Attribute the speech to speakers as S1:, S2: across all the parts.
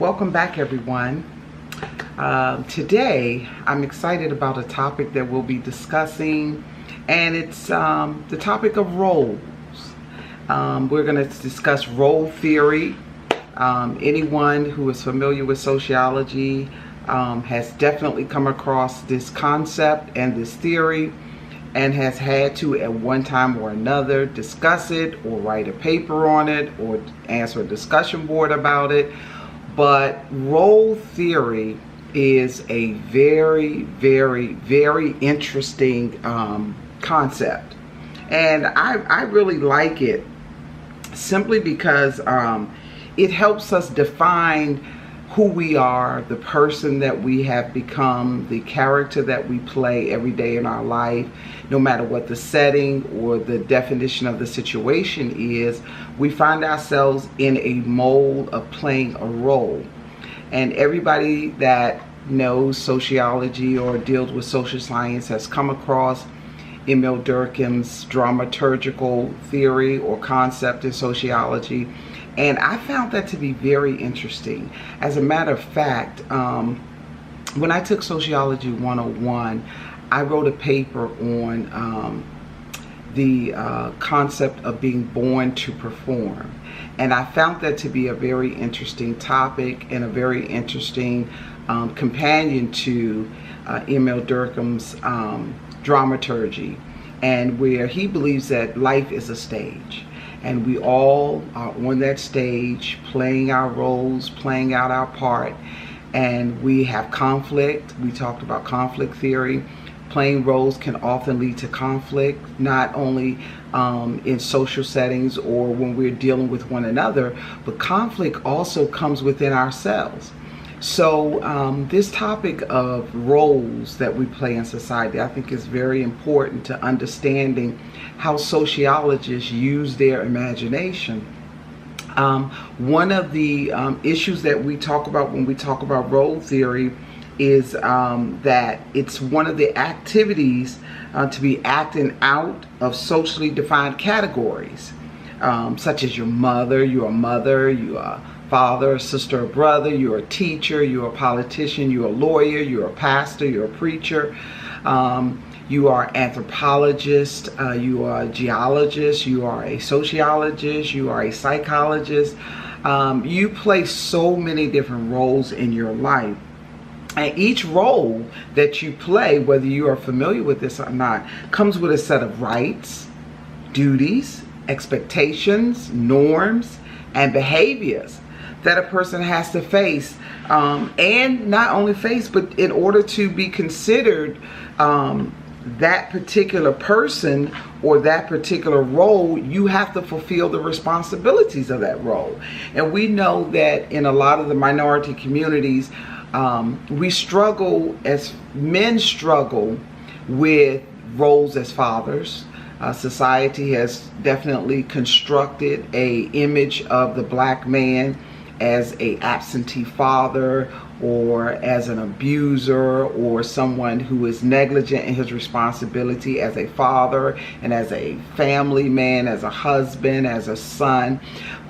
S1: Welcome back, everyone. Today I'm excited about a topic that we'll be discussing, and it's the topic of roles. We're going to discuss role theory. Anyone who is familiar with sociology has definitely come across this concept and this theory, and has had to at one time or another discuss it or write a paper on it or answer a discussion board about it. But role theory is a very, very, very interesting concept, and I really like it simply because it helps us define who we are, the person that we have become, the character that we play every day in our life. No matter what the setting or the definition of the situation is, we find ourselves in a mold of playing a role. And everybody that knows sociology or deals with social science has come across Emil Durkheim's dramaturgical theory or concept in sociology. And I found that to be very interesting. As a matter of fact, when I took Sociology 101, I wrote a paper on the concept of being born to perform. And I found that to be a very interesting topic and a very interesting companion to Emil Durkheim's dramaturgy, and where he believes that life is a stage. And we all are on that stage playing our roles, playing out our part. And we have conflict. We talked about conflict theory. Playing roles can often lead to conflict, not only in social settings or when we're dealing with one another, but conflict also comes within ourselves. So this topic of roles that we play in society, I think, is very important to understanding how sociologists use their imagination. One of the issues that we talk about when we talk about role theory is that it's one of the activities to be acting out of socially defined categories, such as your mother, you're a mother, you're a father, a sister, a brother, you're a teacher, you're a politician, you're a lawyer, you're a pastor, you're a preacher, you are an anthropologist, you are a geologist, you are a sociologist, you are a psychologist. You play so many different roles in your life. And each role that you play, whether you are familiar with this or not, comes with a set of rights, duties, expectations, norms, and behaviors that a person has to face, and not only face, but in order to be considered that particular person or that particular role, you have to fulfill the responsibilities of that role. And we know that in a lot of the minority communities, we struggle, as men struggle with roles as fathers. Society has definitely constructed a image of the black man as a absentee father, or as an abuser, or someone who is negligent in his responsibility as a father and as a family man, as a husband, as a son.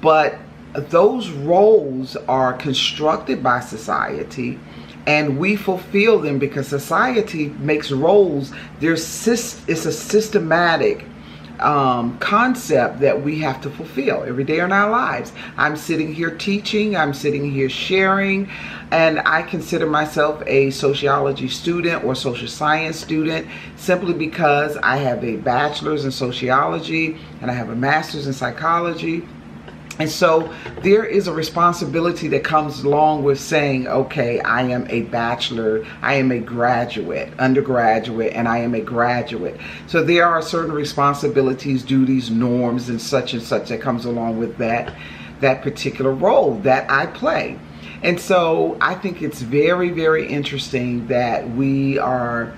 S1: But those roles are constructed by society, and we fulfill them because society makes roles. It's a systematic concept that we have to fulfill every day in our lives. I'm sitting here teaching, I'm sitting here sharing, and I consider myself a sociology student or social science student simply because I have a bachelor's in sociology and I have a master's in psychology. And so there is a responsibility that comes along with saying, okay, I am a bachelor, I am a graduate, undergraduate, and I am a graduate. So there are certain responsibilities, duties, norms, and such that comes along with that particular role that I play. And so I think it's very, very interesting that we are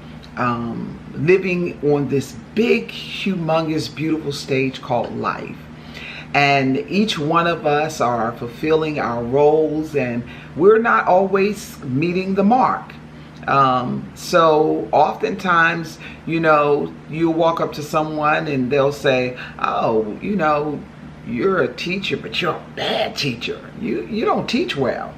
S1: living on this big, humongous, beautiful stage called life. And each one of us are fulfilling our roles, and we're not always meeting the mark. So oftentimes, you walk up to someone and they'll say, oh, you're a teacher, but you're a bad teacher. You don't teach well.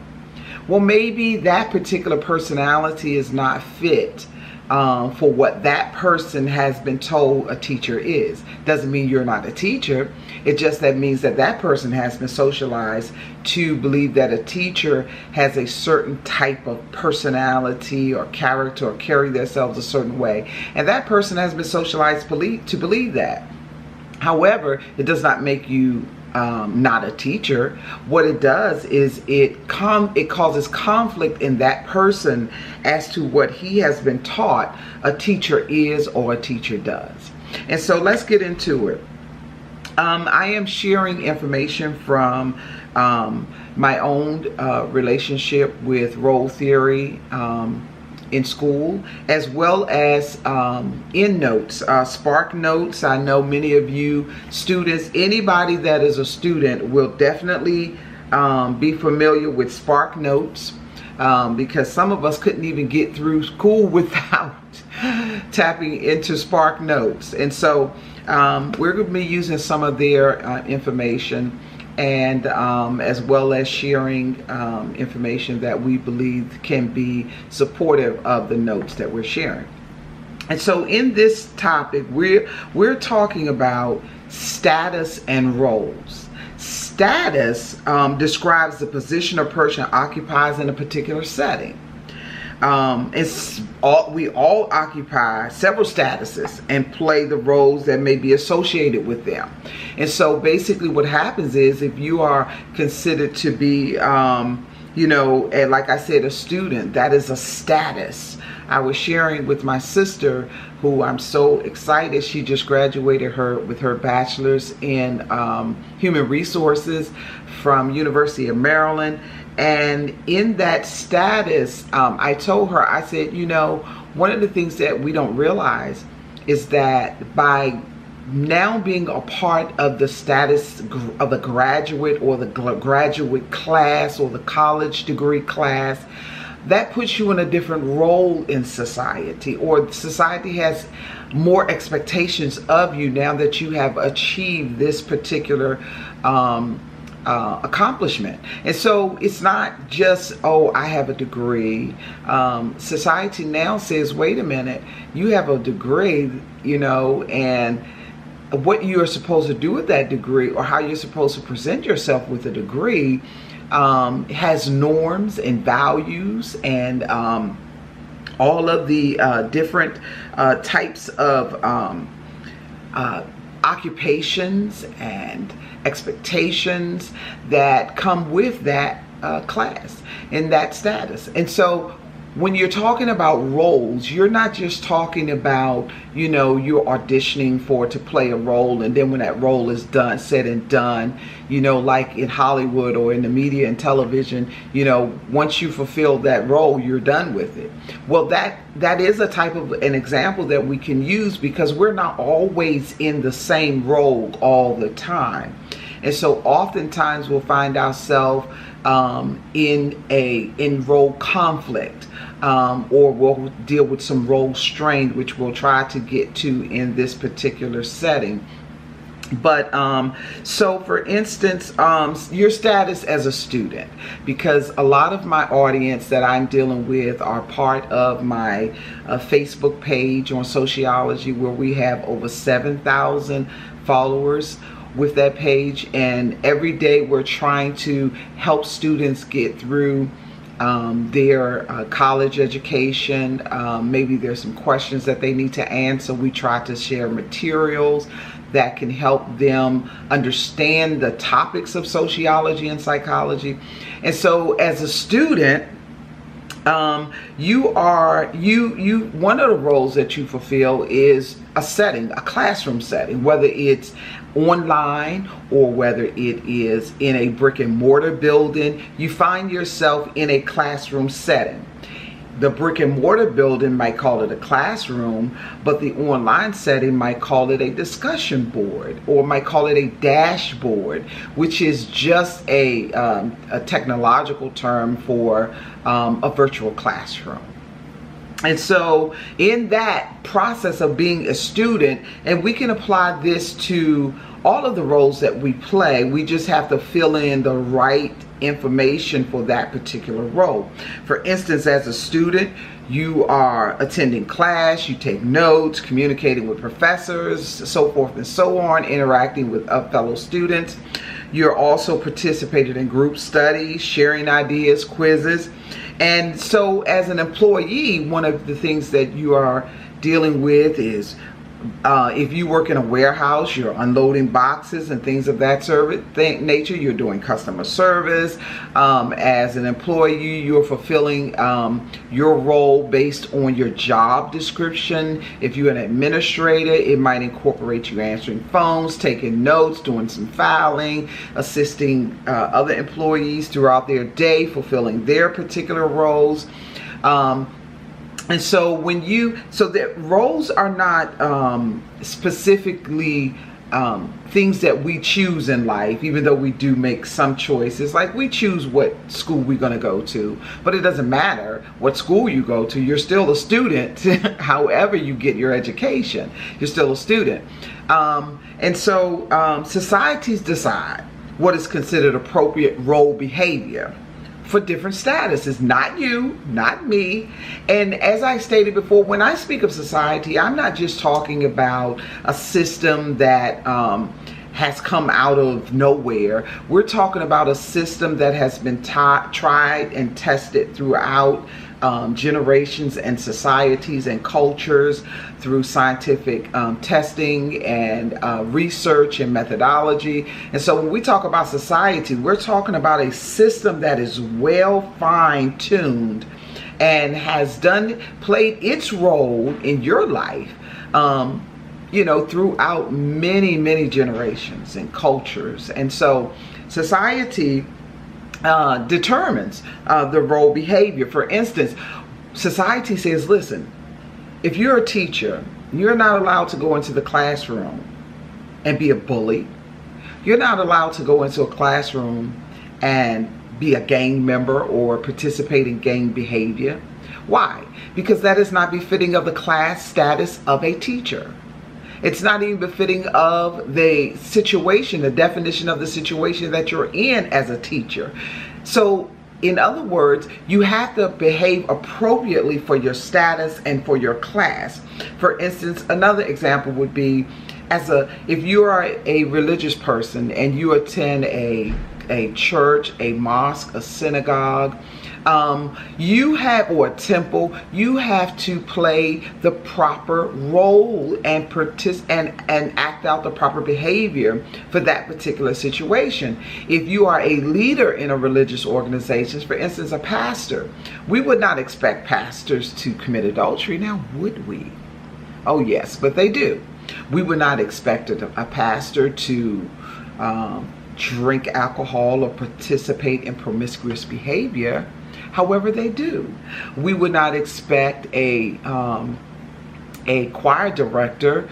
S1: Well, maybe that particular personality is not fit for what that person has been told a teacher is. Doesn't mean you're not a teacher. It just that means that that person has been socialized to believe that a teacher has a certain type of personality or character or carry themselves a certain way. And that person has been socialized to believe that. However, it does not make you not a teacher. What it does is it causes conflict in that person as to what he has been taught a teacher is or a teacher does. And so let's get into it. I am sharing information from my own relationship with role theory in school, as well as in notes, Spark Notes. I know many of you students, anybody that is a student will definitely be familiar with Spark Notes, because some of us couldn't even get through school without tapping into Spark Notes. And so we're going to be using some of their information, and as well as sharing information that we believe can be supportive of the notes that we're sharing. And so in this topic, we're talking about status and roles. Status describes the position a person occupies in a particular setting. We all occupy several statuses and play the roles that may be associated with them. And so basically what happens is, if you are considered to be, like I said, a student, that is a status. I was sharing with my sister, who I'm so excited, she just graduated with her bachelor's in human resources from University of Maryland. And in that status, I told her, I said, one of the things that we don't realize is that by now being a part of the status of the graduate or the graduate class or the college degree class, that puts you in a different role in society, or society has more expectations of you now that you have achieved this particular accomplishment. And so it's not just, oh, I have a degree. Society now says, wait a minute, you have a degree, and what you are supposed to do with that degree, or how you're supposed to present yourself with a degree, has norms and values and all of the different types of occupations and expectations that come with that class and that status. And so when you're talking about roles, you're not just talking about, you're auditioning to play a role, and then when that role is done, said and done, like in Hollywood or in the media and television, once you fulfill that role, you're done with it. Well, that is a type of an example that we can use, because we're not always in the same role all the time. And so oftentimes we'll find ourselves in role conflict, or we'll deal with some role strain, which we'll try to get to in this particular setting. But so for instance, your status as a student, because a lot of my audience that I'm dealing with are part of my Facebook page on sociology, where we have over 7,000 followers with that page, and every day we're trying to help students get through their college education. Maybe there's some questions that they need to answer. We try to share materials that can help them understand the topics of sociology and psychology. And so as a student, one of the roles that you fulfill is a setting, a classroom setting, whether it's online or whether it is in a brick and mortar building. You find yourself in a classroom setting. The brick and mortar building might call it a classroom, but the online setting might call it a discussion board, or might call it a dashboard, which is just a technological term for a virtual classroom. And so in that process of being a student, and we can apply this to all of the roles that we play, we just have to fill in the right information for that particular role. For instance, as a student, you are attending class, you take notes, communicating with professors, so forth and so on, interacting with fellow students. You're also participating in group studies, sharing ideas, quizzes. And so as an employee, one of the things that you are dealing with is if you work in a warehouse, you're unloading boxes and things of that nature. You're doing customer service. As an employee, you're fulfilling your role based on your job description. If you're an administrator, it might incorporate you answering phones, taking notes, doing some filing, assisting other employees throughout their day, fulfilling their particular roles. And so so the roles are not specifically things that we choose in life, even though we do make some choices. Like we choose what school we're going to go to, but it doesn't matter what school you go to. You're still a student. However you get your education, you're still a student. And so societies decide what is considered appropriate role behavior for different statuses, not you, not me. And as I stated before, when I speak of society, I'm not just talking about a system that has come out of nowhere. We're talking about a system that has been tried and tested throughout generations and societies and cultures, through scientific testing and research and methodology. And so when we talk about society, we're talking about a system that is well fine-tuned and has played its role in your life, throughout many generations and cultures. And so society determines the role behavior. For instance, society says, listen, if you're a teacher, you're not allowed to go into the classroom and be a bully. You're not allowed to go into a classroom and be a gang member or participate in gang behavior. Why? Because that is not befitting of the class status of a teacher. It's not even befitting of the situation, the definition of the situation that you're in as a teacher. So, in other words, you have to behave appropriately for your status and for your class. For instance, another example would be if you are a religious person and you attend a church, a mosque, a synagogue, or a temple, you have to play the proper role and act out the proper behavior for that particular situation. If you are a leader in a religious organization, for instance, a pastor, we would not expect pastors to commit adultery. Now, would we? Oh, yes, but they do. We would not expect a pastor to drink alcohol or participate in promiscuous behavior. However, they do. We would not expect a choir director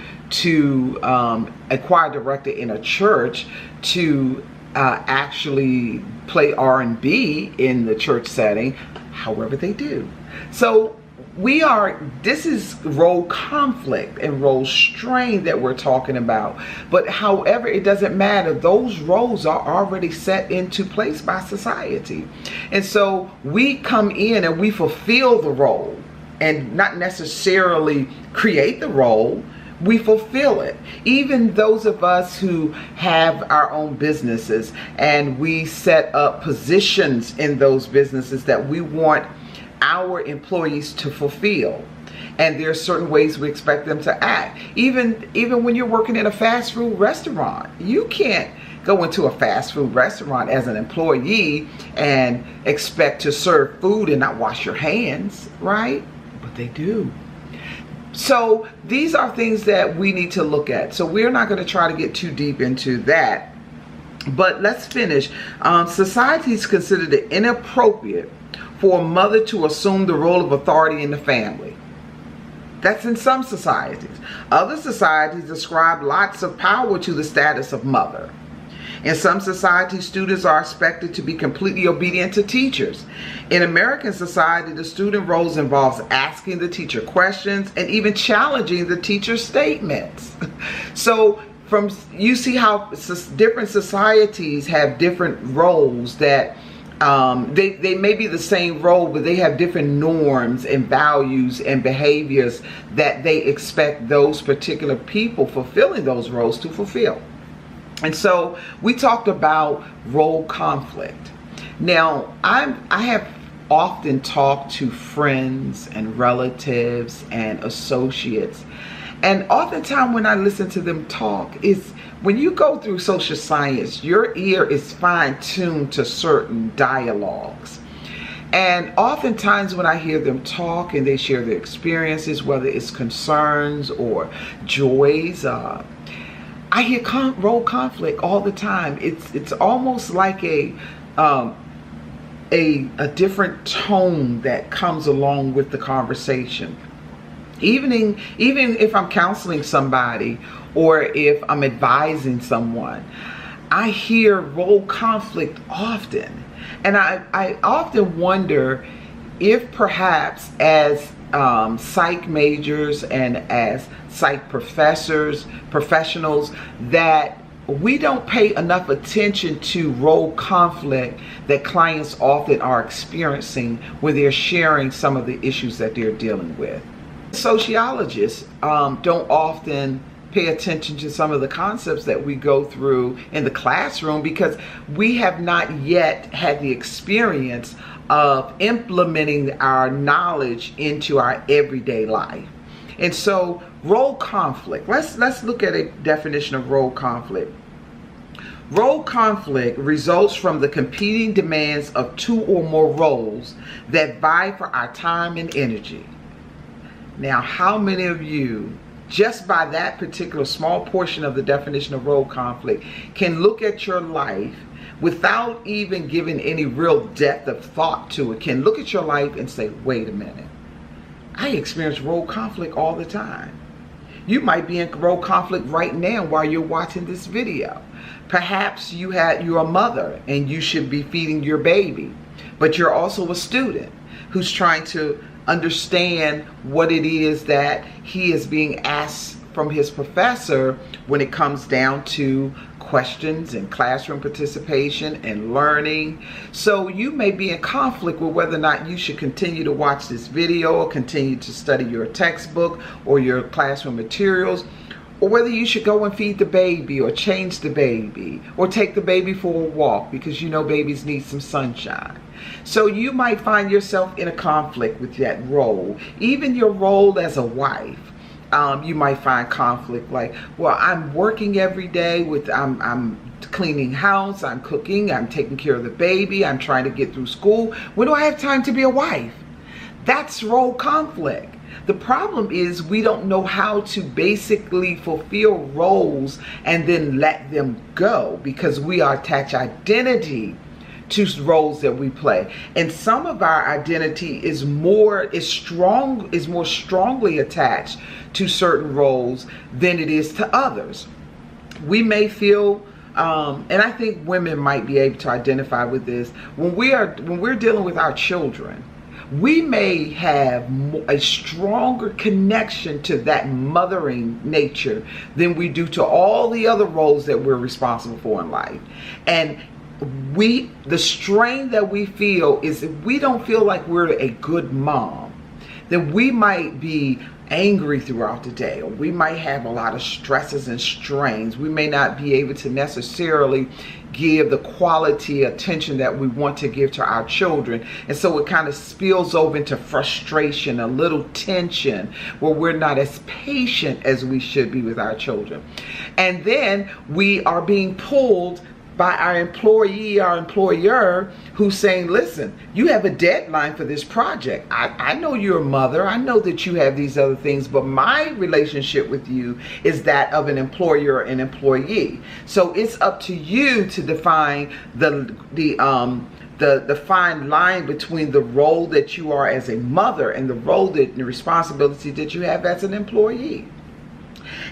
S1: in a church to actually play R&B in the church setting. However, they do. So this is role conflict and role strain that we're talking about. But however, it doesn't matter. Those roles are already set into place by society. And so we come in and we fulfill the role and not necessarily create the role. We fulfill it. Even those of us who have our own businesses and we set up positions in those businesses that we want our employees to fulfill, and there are certain ways we expect them to act. Even when you're working in a fast food restaurant, you can't go into a fast food restaurant as an employee and expect to serve food and not wash your hands, right? But they do. So these are things that we need to look at. So we're not going to try to get too deep into that, but let's finish. Society is considered it inappropriate for a mother to assume the role of authority in the family. That's in some societies. Other societies ascribe lots of power to the status of mother. In some societies, students are expected to be completely obedient to teachers. In American society, the student roles involves asking the teacher questions and even challenging the teacher's statements. So you see how different societies have different roles that they may be the same role, but they have different norms and values and behaviors that they expect those particular people fulfilling those roles to fulfill. And so we talked about role conflict. Now, I have often talked to friends and relatives and associates, and oftentimes when I listen to them talk, is when you go through social science, your ear is fine-tuned to certain dialogues. And oftentimes when I hear them talk and they share their experiences, whether it's concerns or joys, I hear role conflict all the time. It's almost like a different tone that comes along with the conversation. Even if I'm counseling somebody or if I'm advising someone, I hear role conflict often. And I often wonder if perhaps as psych majors and as psych professionals, that we don't pay enough attention to role conflict that clients often are experiencing when they're sharing some of the issues that they're dealing with. Sociologists don't often pay attention to some of the concepts that we go through in the classroom because we have not yet had the experience of implementing our knowledge into our everyday life. And so role conflict, let's look at a definition of role conflict. Role conflict results from the competing demands of two or more roles that vie for our time and energy. Now, how many of you, just by that particular small portion of the definition of role conflict, can look at your life without even giving any real depth of thought to it, can look at your life and say, wait a minute, I experience role conflict all the time. You might be in role conflict right now while you're watching this video. Perhaps you're a mother and you should be feeding your baby, but you're also a student who's trying to understand what it is that he is being asked from his professor when it comes down to questions and classroom participation and learning. So you may be in conflict with whether or not you should continue to watch this video or continue to study your textbook or your classroom materials, or whether you should go and feed the baby or change the baby or take the baby for a walk because you know babies need some sunshine. So you might find yourself in a conflict with that role. Even your role as a wife, you might find conflict like, well, I'm working every day I'm cleaning house, I'm cooking, I'm taking care of the baby, I'm trying to get through school. When do I have time to be a wife? That's role conflict. The problem is we don't know how to basically fulfill roles and then let them go because we attach identity to roles that we play. And some of our identity is more strongly attached to certain roles than it is to others. We may feel and I think women might be able to identify with this. When we're dealing with our children, we may have a stronger connection to that mothering nature than we do to all the other roles that we're responsible for in life. And the strain that we feel is if we don't feel like we're a good mom, then we might be angry throughout the day, or we might have a lot of stresses and strains. We may not be able to necessarily give the quality attention that we want to give to our children, and so it kind of spills over into frustration, a little tension, where we're not as patient as we should be with our children. And then we are being pulled by our employee, our employer, who's saying, listen, you have a deadline for this project. I know you're a mother. I know that you have these other things, but my relationship with you is that of an employer and employee. So it's up to you to define the fine line between the role that you are as a mother and the role the responsibility that you have as an employee.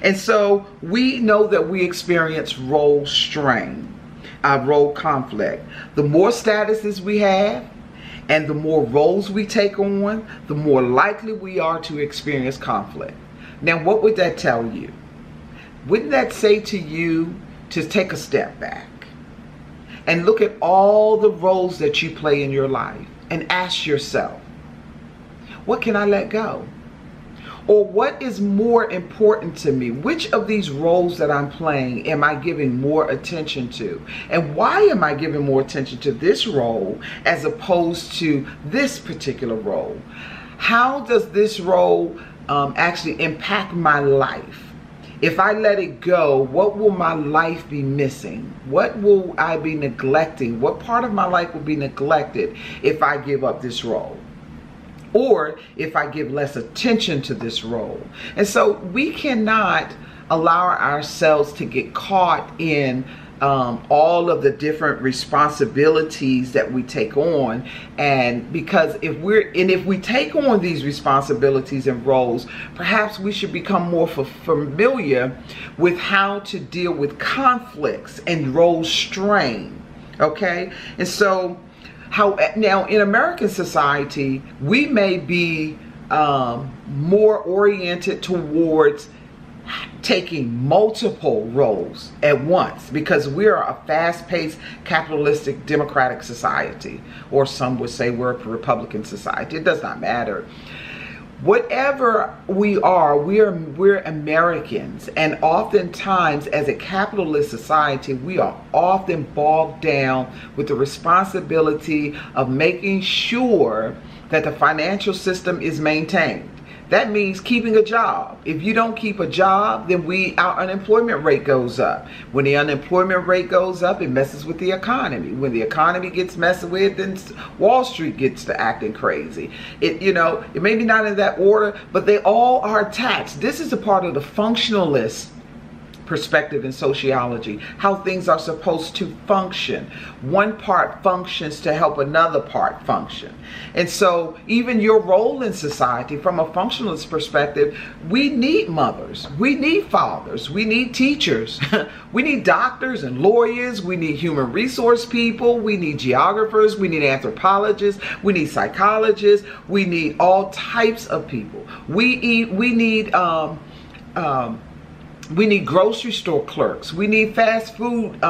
S1: And so we know that we experience role strain. role conflict. The more statuses we have and the more roles we take on, the more likely we are to experience conflict. Now, what would that tell you? Wouldn't that say to you to take a step back and look at all the roles that you play in your life and ask yourself, what can I let go? Or what is more important to me? Which of these roles that I'm playing am I giving more attention to? And why am I giving more attention to this role as opposed to this particular role? How does this role actually impact my life? If I let it go, what will my life be missing? What will I be neglecting? What part of my life will be neglected if I give up this role? Or if I give less attention to this role? And so we cannot allow ourselves to get caught in all of the different responsibilities that we take on. And because if we take on these responsibilities and roles, perhaps we should become more familiar with how to deal with conflicts and role strain. Okay? And so now in American society, we may be more oriented towards taking multiple roles at once because we are a fast-paced capitalistic democratic society, or some would say we're a Republican society. It does not matter. Whatever we are, we're Americans, and oftentimes as a capitalist society, we are often bogged down with the responsibility of making sure that the financial system is maintained. That means keeping a job. If you don't keep a job, then our unemployment rate goes up. When the unemployment rate goes up, it messes with the economy. When the economy gets messed with, then Wall Street gets to acting crazy. It may be not in that order, but they all are attached. This is a part of the functionalist perspective in sociology, how things are supposed to function. One part functions to help another part function. And so even your role in society, from a functionalist perspective, we need mothers, we need fathers, we need teachers, we need doctors and lawyers, we need human resource people, we need geographers, we need anthropologists, we need psychologists, we need all types of people. We need grocery store clerks. We need fast food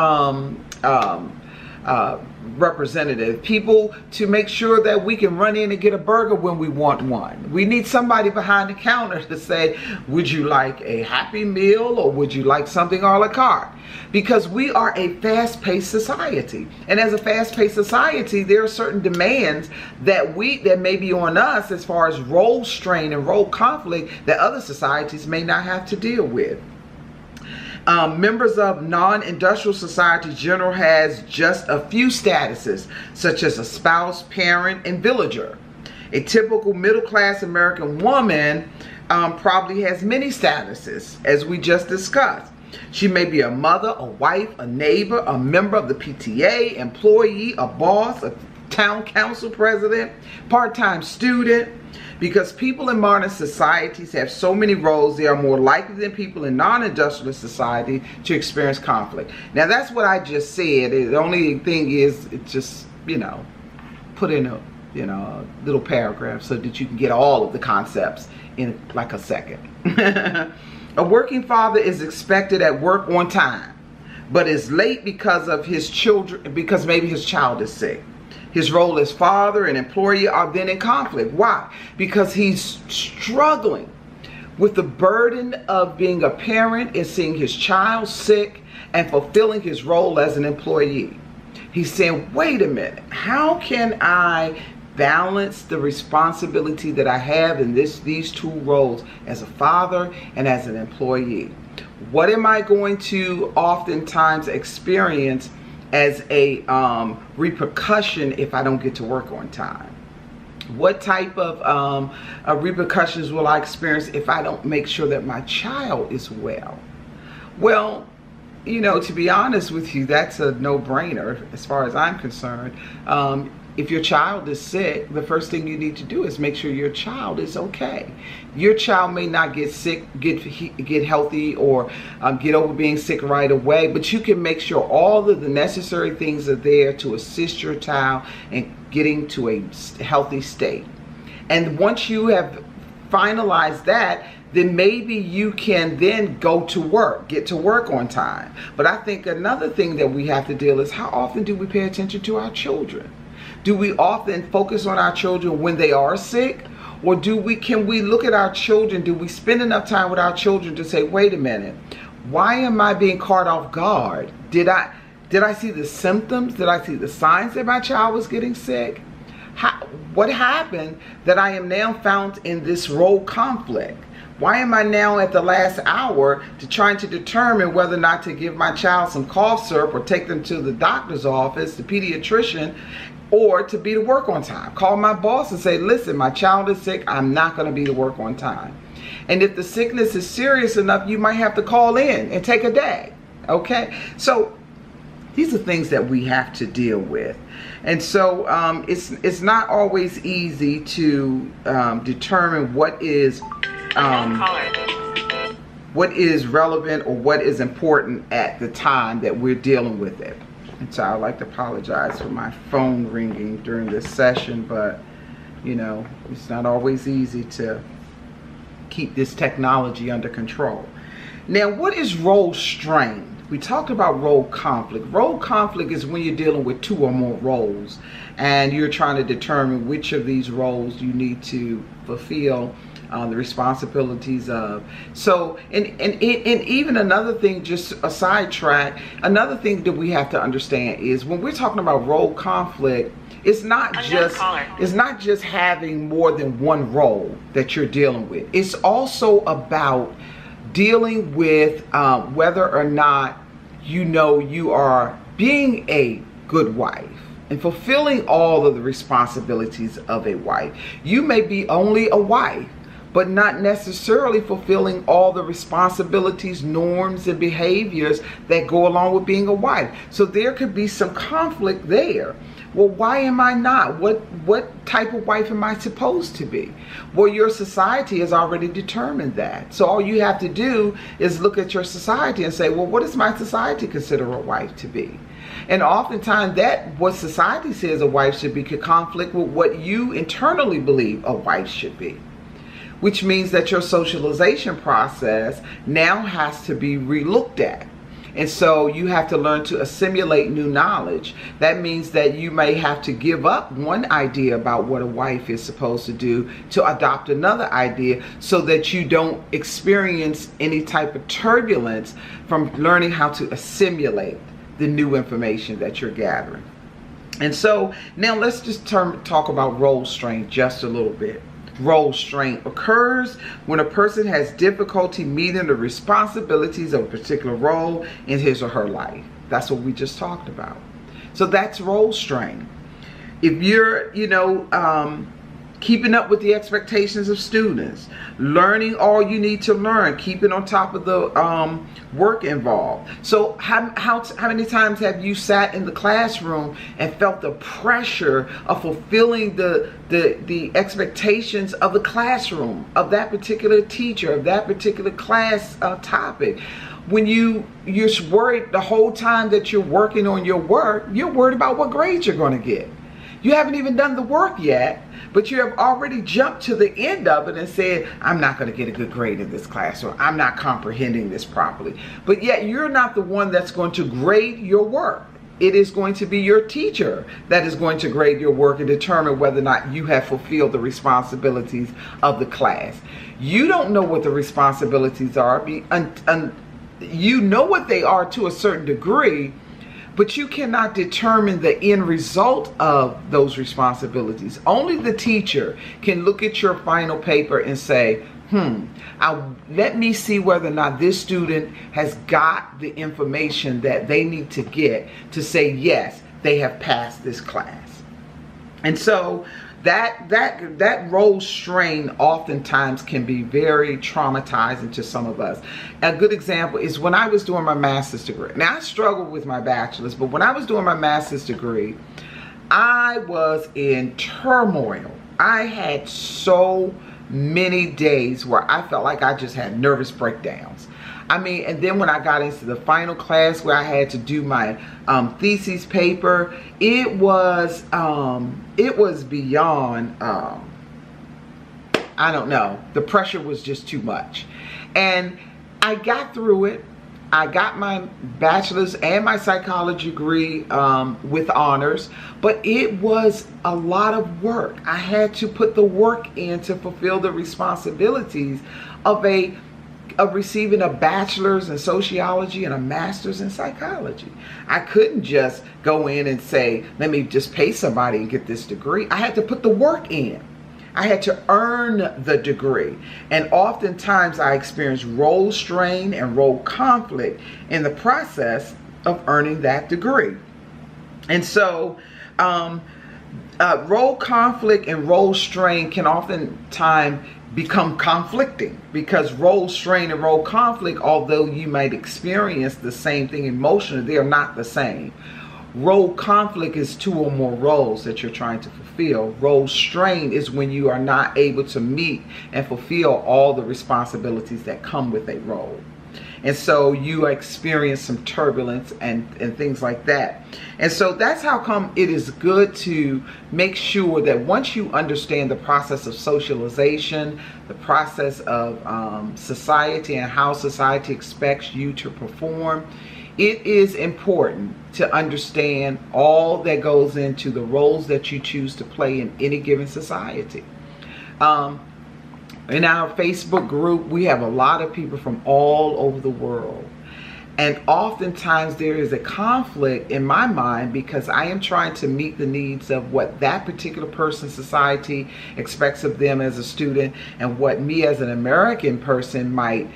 S1: representative, people to make sure that we can run in and get a burger when we want one. We need somebody behind the counter to say, would you like a Happy Meal or would you like something a la carte? Because we are a fast-paced society. And as a fast-paced society, there are certain demands that may be on us as far as role strain and role conflict that other societies may not have to deal with. Members of non-industrial society general has just a few statuses, such as a spouse, parent, and villager. A typical middle-class American woman probably has many statuses, as we just discussed. She may be a mother, a wife, a neighbor, a member of the PTA, employee, a boss, a town council president, part-time student. Because people in modern societies have so many roles, they are more likely than people in non-industrial society to experience conflict. Now that's what I just said. The only thing is, it's just, put in a little paragraph so that you can get all of the concepts in like a second. A working father is expected at work on time, but is late because of his children, because maybe his child is sick. His role as father and employee are then in conflict. Why? Because he's struggling with the burden of being a parent and seeing his child sick and fulfilling his role as an employee. He's saying, wait a minute, how can I balance the responsibility that I have in these two roles as a father and as an employee? What am I going to oftentimes experience as a repercussion if I don't get to work on time? What type of repercussions will I experience if I don't make sure that my child is well? Well, to be honest with you, that's a no-brainer as far as I'm concerned. if your child is sick, the first thing you need to do is make sure your child is okay. Your child may not get sick, get healthy, or get over being sick right away, but you can make sure all of the necessary things are there to assist your child in getting to a healthy state. And once you have finalized that, then maybe you can then go to work, get to work on time. But I think another thing that we have to deal is, how often do we pay attention to our children? Do we often focus on our children when they are sick? Or can we look at our children, do we spend enough time with our children to say, wait a minute, why am I being caught off guard? Did I see the symptoms? Did I see the signs that my child was getting sick? What happened that I am now found in this role conflict? Why am I now at the last hour trying to determine whether or not to give my child some cough syrup or take them to the doctor's office, the pediatrician, or to be to work on time? Call my boss and say, listen, my child is sick. I'm not going to be to work on time. And if the sickness is serious enough, you might have to call in and take a day. Okay? So these are things that we have to deal with. And so it's not always easy to determine what is relevant or what is important at the time that we're dealing with it. And so I'd like to apologize for my phone ringing during this session, but you know, it's not always easy to keep this technology under control. Now, what is role strain? We talked about role conflict. Role conflict is when you're dealing with two or more roles and you're trying to determine which of these roles you need to fulfill the responsibilities of. So, and even another thing, just a sidetrack, another thing that we have to understand is when we're talking about role conflict, it's not just having more than one role that you're dealing with. It's also about dealing with whether or not you know you are being a good wife and fulfilling all of the responsibilities of a wife. You may be only a wife, but not necessarily fulfilling all the responsibilities, norms, and behaviors that go along with being a wife. So there could be some conflict there. Well, why am I not? What type of wife am I supposed to be? Well, your society has already determined that. So all you have to do is look at your society and say, well, what does my society consider a wife to be? And oftentimes that what society says a wife should be could conflict with what you internally believe a wife should be. Which means that your socialization process now has to be relooked at. And so you have to learn to assimilate new knowledge. That means that you may have to give up one idea about what a wife is supposed to do to adopt another idea so that you don't experience any type of turbulence from learning how to assimilate the new information that you're gathering. And so now let's just talk about role strain just a little bit. Role strain occurs when a person has difficulty meeting the responsibilities of a particular role in his or her life. That's what we just talked about. So that's role strain. If you're, keeping up with the expectations of students, learning all you need to learn, keeping on top of the work involved. So how many times have you sat in the classroom and felt the pressure of fulfilling the expectations of the classroom, of that particular teacher, of that particular class topic? When you're worried the whole time that you're working on your work, you're worried about what grade you're going to get. You haven't even done the work yet, but you have already jumped to the end of it and said, I'm not going to get a good grade in this class, or I'm not comprehending this properly. But yet you're not the one that's going to grade your work. It is going to be your teacher that is going to grade your work and determine whether or not you have fulfilled the responsibilities of the class. You don't know what the responsibilities are. You know what they are to a certain degree, but you cannot determine the end result of those responsibilities. Only the teacher can look at your final paper and say, let me see whether or not this student has got the information that they need to get to say, yes, they have passed this class. And so that role strain oftentimes can be very traumatizing to some of us. A good example is when I was doing my master's degree. Now, I struggled with my bachelor's, but when I was doing my master's degree, I was in turmoil. I had so many days where I felt like I just had nervous breakdowns. I mean, and then when I got into the final class where I had to do my thesis paper, it was beyond, I don't know, the pressure was just too much. And I got through it. I got my bachelor's and my psychology degree with honors, but it was a lot of work. I had to put the work in to fulfill the responsibilities of receiving a bachelor's in sociology and a master's in psychology. I couldn't just go in and say, let me just pay somebody and get this degree. I had to put the work in. I had to earn the degree. And oftentimes I experienced role strain and role conflict in the process of earning that degree. And so role conflict and role strain can oftentimes become conflicting, because role strain and role conflict, although you might experience the same thing emotionally, they are not the same. Role conflict is two or more roles that you're trying to fulfill. Role strain is when you are not able to meet and fulfill all the responsibilities that come with a role. And so you experience some turbulence and things like that. And so that's how come it is good to make sure that once you understand the process of socialization, the process of society and how society expects you to perform, it is important to understand all that goes into the roles that you choose to play in any given society. In our Facebook group, we have a lot of people from all over the world. And oftentimes there is a conflict in my mind because I am trying to meet the needs of what that particular person's society expects of them as a student and what me as an American person might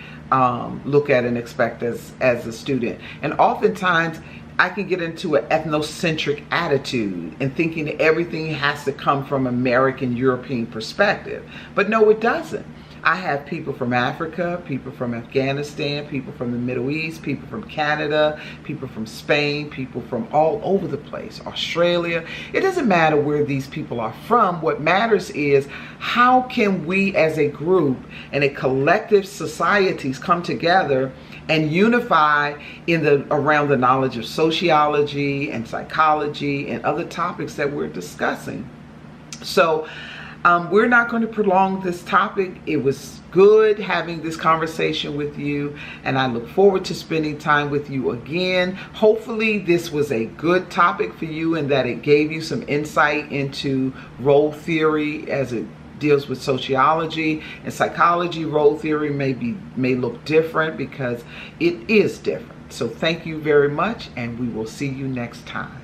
S1: look at and expect as a student. And oftentimes I can get into an ethnocentric attitude and thinking that everything has to come from American European perspective. But no, it doesn't. I have people from Africa, people from Afghanistan, people from the Middle East, people from Canada, people from Spain, people from all over the place, Australia. It doesn't matter where these people are from. What matters is how can we as a group and a collective societies come together and unify around the knowledge of sociology and psychology and other topics that we're discussing. So we're not going to prolong this topic. It was good having this conversation with you, and I look forward to spending time with you again. Hopefully this was a good topic for you and that it gave you some insight into role theory as it deals with sociology and psychology. Role theory may look different because it is different. So thank you very much, and we will see you next time.